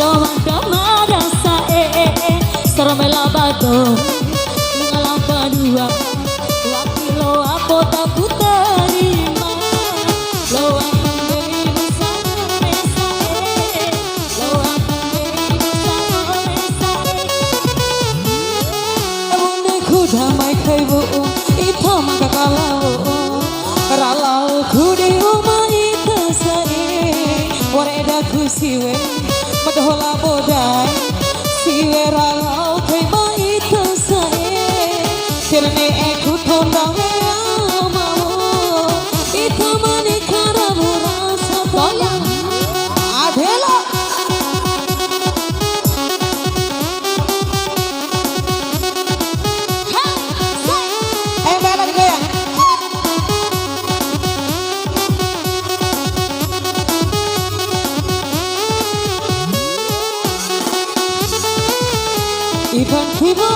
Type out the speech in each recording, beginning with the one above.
doma sae sermela bado ngalang kedua waktu lo apa tak ku terima lo aku beri bersama sae lo aku beri bersama sae wonde ku damai kai bu ito makakalau ralau ku di rumah itu sae wareda ku siwe Madola bodai siwe ralau kai ma itu sae kirne aku tondang mau itu manikara rasa toyang adela bela goyang Ivan Kubo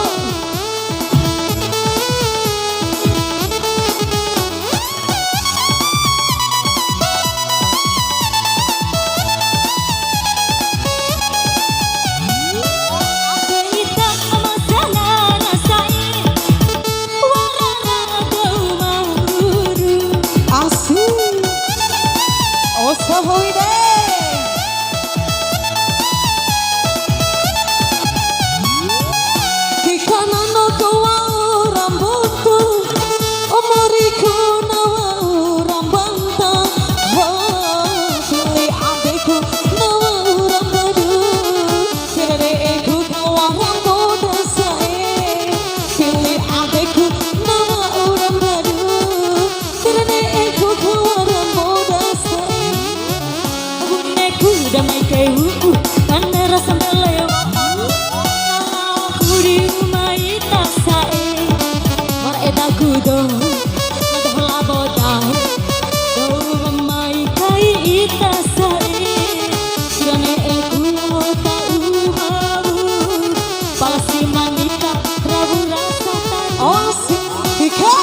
damai kai anda rasa melewa aku di rumah ita sae mareda kudo madah bodai do mai kai ita sae jane aku tahu baru palasi manita rabu rasa oh sika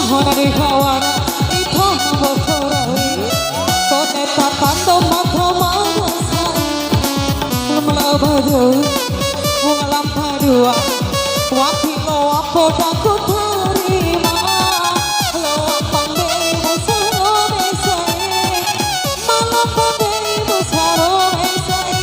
Hari kawana itu membocorai kone tatando makoma melabadu mengalam padua waktu lo apa aku terima lo pandai musaro mesai malam pandai musaro mesai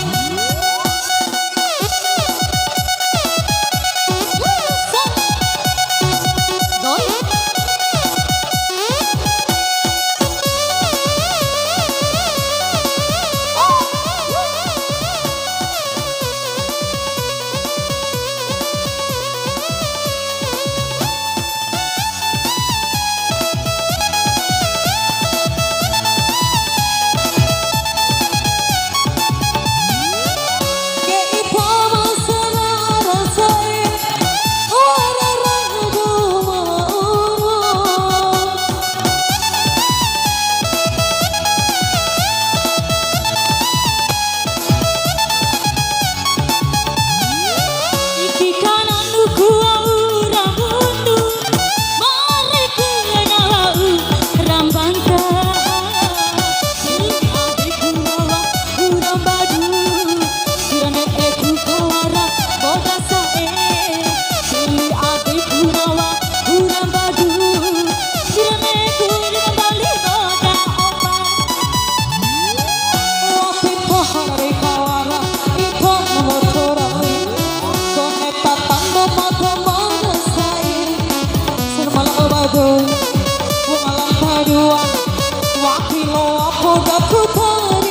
udah ku terima.